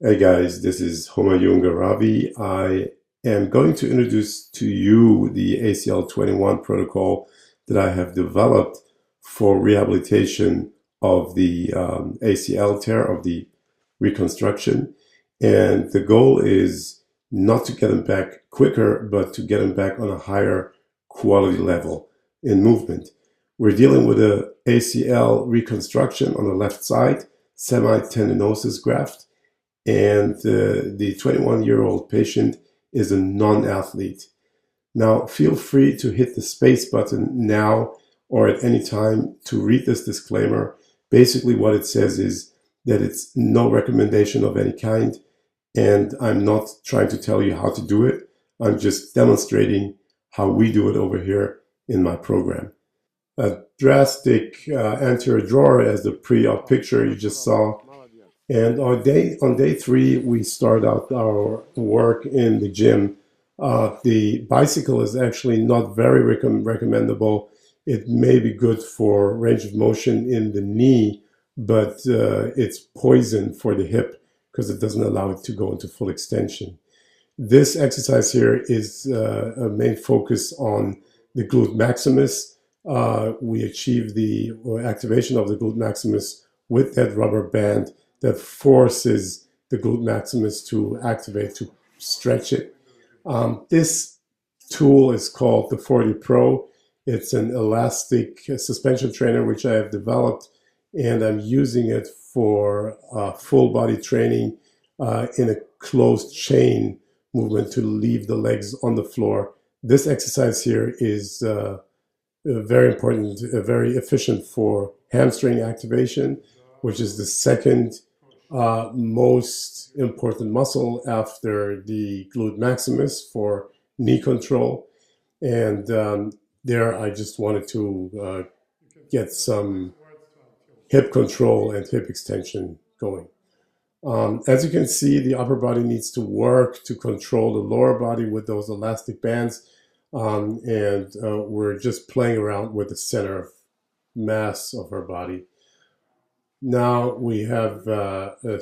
Hey guys, this is Homayun Ravi. I am going to introduce to you the ACL 21 protocol that I have developed for rehabilitation of the ACL tear, of the reconstruction. And the goal is not to get them back quicker, but to get them back on a higher quality level in movement. We're dealing with a ACL reconstruction on the left side, semitendinosus graft, and the 21-year-old patient is a non-athlete. Now, feel free to hit the space button now or at any time to read this disclaimer. Basically, what it says is that it's no recommendation of any kind, and I'm not trying to tell you how to do it. I'm just demonstrating how we do it over here in my program. A drastic anterior drawer, as the pre-op picture you just saw. And on day three, we start out our work in the gym. The bicycle is actually not very recommendable. It may be good for range of motion in the knee, but it's poison for the hip because it doesn't allow it to go into full extension. This exercise here is a main focus on the glute maximus. We achieve the activation of the glute maximus with that rubber band that forces the glute maximus to activate, to stretch it. This tool is called the 40 Pro. It's an elastic suspension trainer which I have developed, and I'm using it for full body training in a closed chain movement to leave the legs on the floor. This exercise here is very important, very efficient for hamstring activation, which is the second most important muscle after the glute maximus for knee control. And there I just wanted to get some hip control and hip extension going. As you can see, the upper body needs to work to control the lower body with those elastic bands. And we're just playing around with the center of mass of our body. Now we have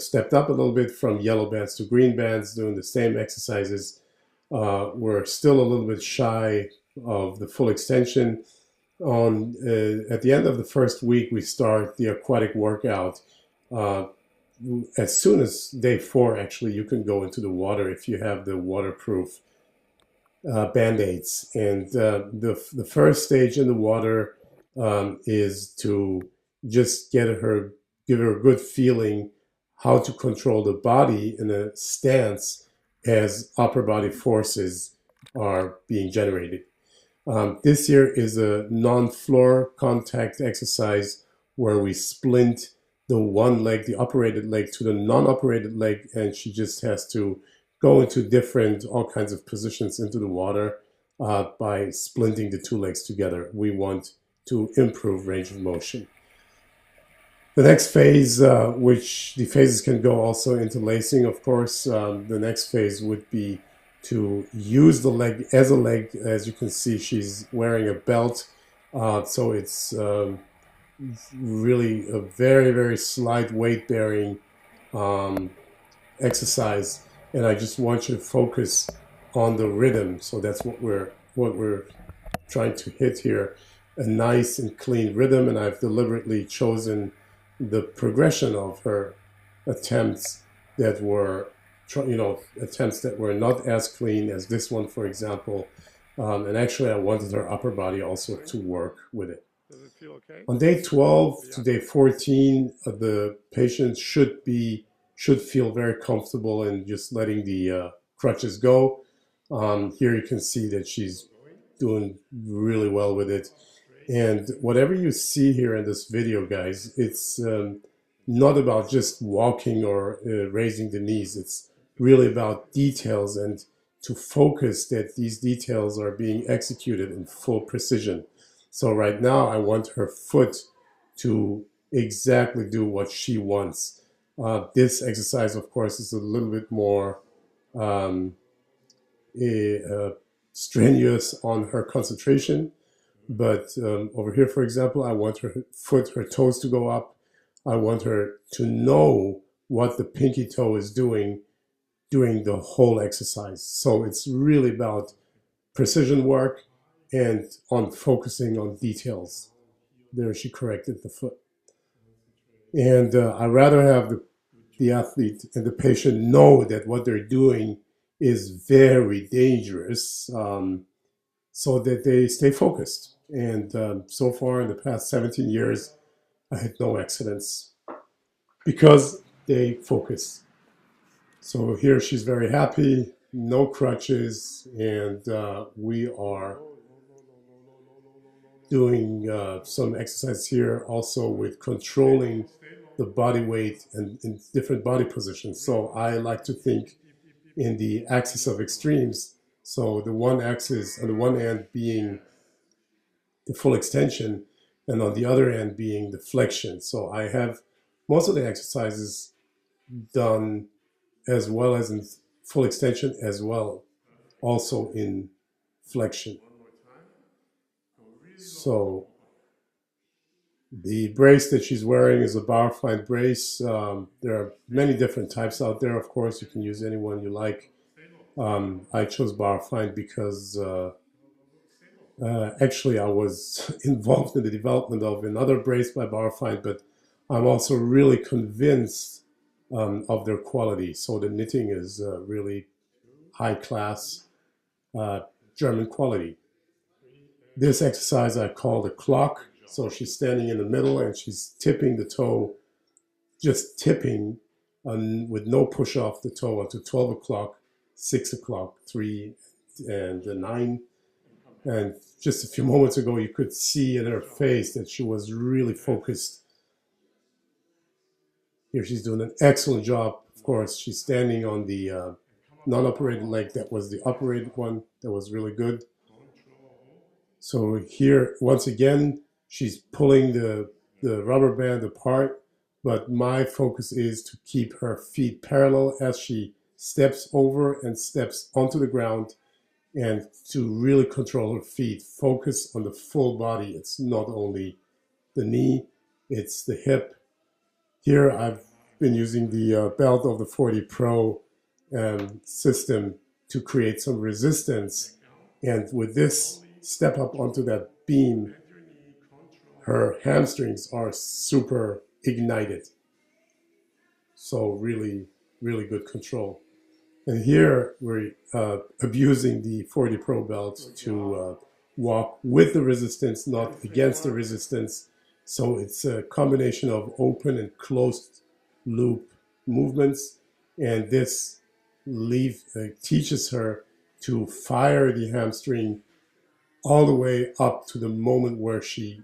stepped up a little bit from yellow bands to green bands, doing the same exercises. We're still a little bit shy of the full extension. At the end of the first week, we start the aquatic workout. As soon as day 4, actually, you can go into the water if you have the waterproof Band-Aids. And the first stage in the water is to just give her a good feeling how to control the body in a stance as upper body forces are being generated. This here is a non-floor contact exercise where we splint the one leg, the operated leg, to the non-operated leg, and she just has to go into all kinds of positions into the water by splinting the two legs together. We want to improve range of motion. The next phase, which the phases can go also into lacing, of course, the next phase would be to use the leg as a leg. As you can see, she's wearing a belt, so it's really a very, very slight weight-bearing exercise, and I just want you to focus on the rhythm. So that's what we're trying to hit here, a nice and clean rhythm, and I've deliberately chosen the progression of her attempts that were, attempts that were not as clean as this one, for example. And actually, I wanted her upper body also to work with it. Does it feel okay? On day 12 to day 14, the patient should feel very comfortable in just letting the crutches go. Here you can see that she's doing really well with it. And whatever you see here in this video, guys, it's not about just walking or raising the knees. It's really about details, and to focus that these details are being executed in full precision. So right now, I want her foot to exactly do what she wants. This exercise, of course, is a little bit more strenuous on her concentration. But over here, for example, I want her foot, her toes to go up. I want her to know what the pinky toe is doing during the whole exercise. So it's really about precision work and on focusing on details. There she corrected the foot. And I rather have the athlete and the patient know that what they're doing is very dangerous, so that they stay focused. And so far in the past 17 years, I had no accidents because they focus. So here she's very happy, no crutches, and we are doing some exercise here also with controlling the body weight and in different body positions. So I like to think in the axis of extremes. So the one axis on the one end being the full extension, and on the other end being the flexion. So I have most of the exercises done as well as in full extension, as well also in flexion. So the brace that she's wearing is a Bauerfeind brace. There are many different types out there. Of course, you can use any one you like. I chose Bauerfeind because actually I was involved in the development of another brace by Bauerfeind, but I'm also really convinced of their quality. So the knitting is really high class German quality. This exercise I call the clock. So she's standing in the middle and she's tipping the toe, just tipping with no push off the toe until 12 o'clock, 6 o'clock, 3 and 9. And just a few moments ago, you could see in her face that she was really focused. Here she's doing an excellent job. Of course, she's standing on the non-operated leg. That was the operated one. That was really good. So here, once again, she's pulling the rubber band apart, but my focus is to keep her feet parallel as she steps over and steps onto the ground, and to really control her feet. Focus on the full body. It's not only the knee, it's the hip. Here I've been using the belt of the 40 Pro system to create some resistance. And with this step up onto that beam, her hamstrings are super ignited. So really, really good control. And here we're abusing the 40 Pro belt to walk with the resistance, not against the resistance. So it's a combination of open and closed loop movements. And this teaches her to fire the hamstring all the way up to the moment where she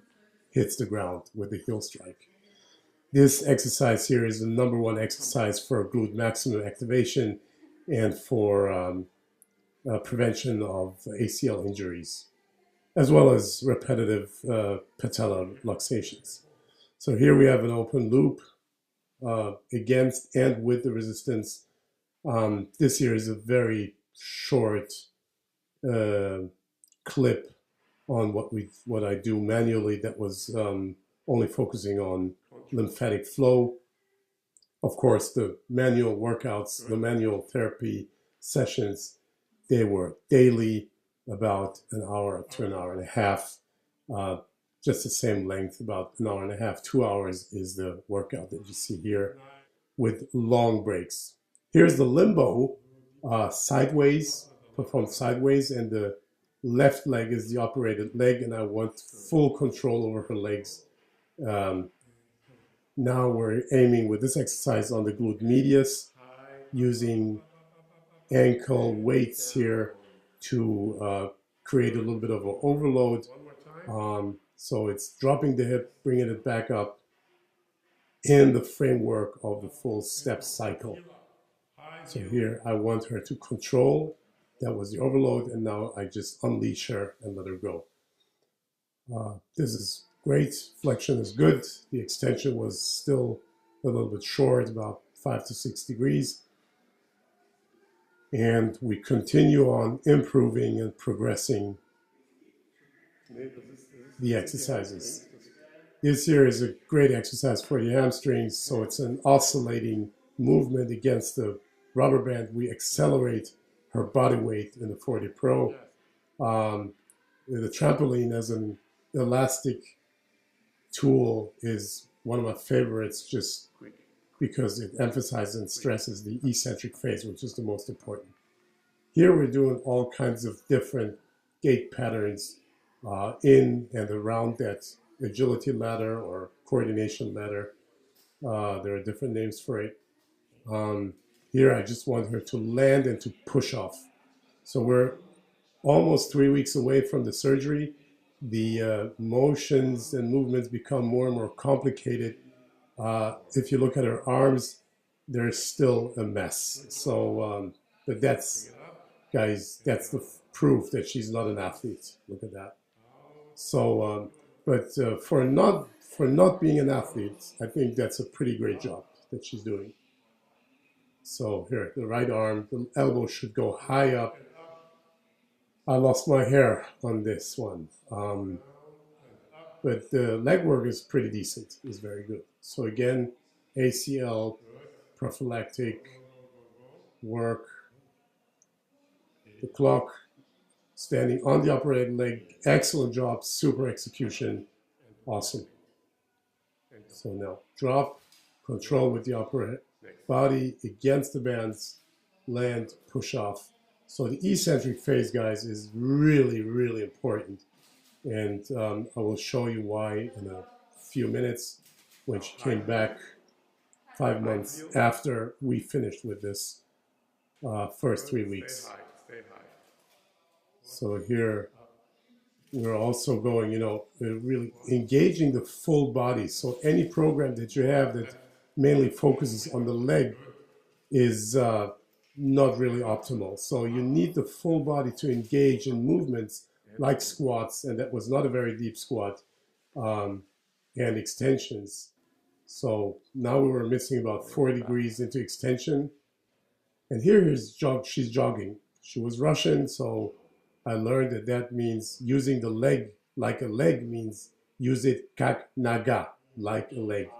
hits the ground with the heel strike. This exercise here is the number one exercise for glute maximum activation and for prevention of ACL injuries, as well as repetitive patella luxations. So here we have an open loop against and with the resistance. This here is a very short clip on what I do manually that was only focusing on lymphatic flow. Of course, the manual workouts, the manual therapy sessions, they were daily, about an hour to an hour and a half. Just the same length, about an hour and a half, 2 hours is the workout that you see here with long breaks. Here's the limbo sideways, performed sideways, and the left leg is the operated leg, and I want full control over her legs. Now we're aiming with this exercise on the glute medius, using ankle weights here to create a little bit of an overload. So it's dropping the hip, bringing it back up in the framework of the full step cycle. So here I want her to control. That was the overload, and now I just unleash her and let her go. This is great. Flexion is good. The extension was still a little bit short, about 5 to 6 degrees. And we continue on improving and progressing the exercises. This here is a great exercise for the hamstrings. So it's an oscillating movement against the rubber band, we accelerate her body weight in the 4D Pro. The trampoline as an elastic tool is one of my favorites just because it emphasizes and stresses the eccentric phase, which is the most important. Here we're doing all kinds of different gait patterns in and around that agility ladder or coordination ladder. There are different names for it. Here I just want her to land and to push off. So we're almost 3 weeks away from the surgery. The motions and movements become more and more complicated. If you look at her arms, they're still a mess. So, but that's, guys, that's the proof that she's not an athlete. Look at that. So, for not being an athlete, I think that's a pretty great job that she's doing. So here, the right arm, the elbow should go high up. I lost my hair on this one. But the leg work is pretty decent, is very good. So again, ACL, prophylactic work, the clock, standing on the operated leg, excellent job, super execution, awesome. So now drop, control with the operated body against the bands, land, push off. So the eccentric phase, guys, is really, really important. And I will show you why in a few minutes when she came back 5 months after we finished with this first 3 weeks. So here we're also going, really engaging the full body. So any program that you have that mainly focuses on the leg is not really optimal. So you need the full body to engage in movements like squats, and that was not a very deep squat, and extensions. So now we were missing about 4 degrees into extension. And here she's jogging. She was Russian, so I learned that that means using the leg like a leg means use it kak naga, like a leg.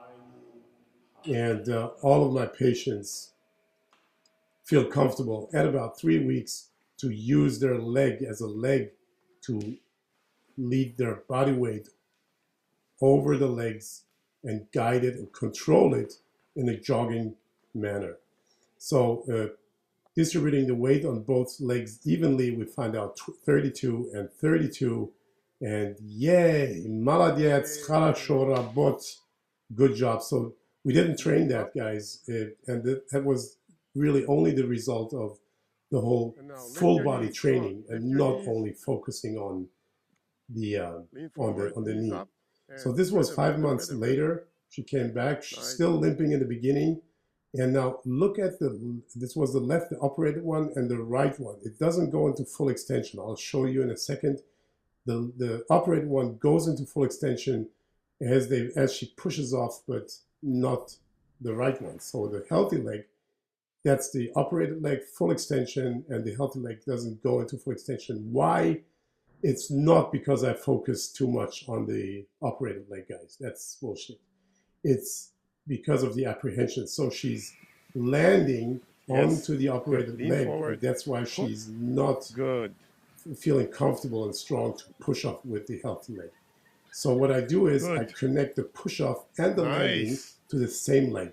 And all of my patients feel comfortable at about 3 weeks to use their leg as a leg to lead their body weight over the legs and guide it and control it in a jogging manner. So distributing the weight on both legs evenly, we find out 32 and 32. And yay, maladiet, хорошо работ, good job. So we didn't train that, guys. And that was really only the result of the whole full body training and not only focusing on the on the knee. So this was 5 months later. She came back. She's still limping in the beginning. And now look at this was the left, the operated one, and the right one. It doesn't go into full extension. I'll show you in a second. The operated one goes into full extension as she pushes off, but not the right one. So the healthy leg, that's the operated leg, full extension, and the healthy leg doesn't go into full extension. Why? It's not because I focus too much on the operated leg, guys. That's bullshit. It's because of the apprehension. So she's landing onto the operated leg. And that's why she's not feeling comfortable and strong to push off with the healthy leg. So what I do is I connect the push off and the landing to the same leg.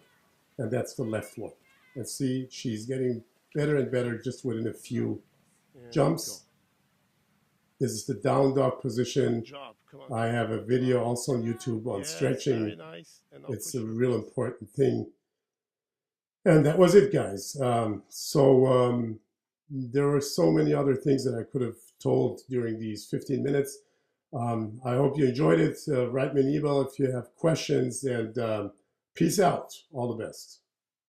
And that's the left one. And see, she's getting better and better just within a few jumps. This is the down dog position. I have a video also on YouTube on stretching. It's a real important thing. And that was it, guys. There were so many other things that I could have told during these 15 minutes. I hope you enjoyed it. Write me an email if you have questions, and peace out. All the best.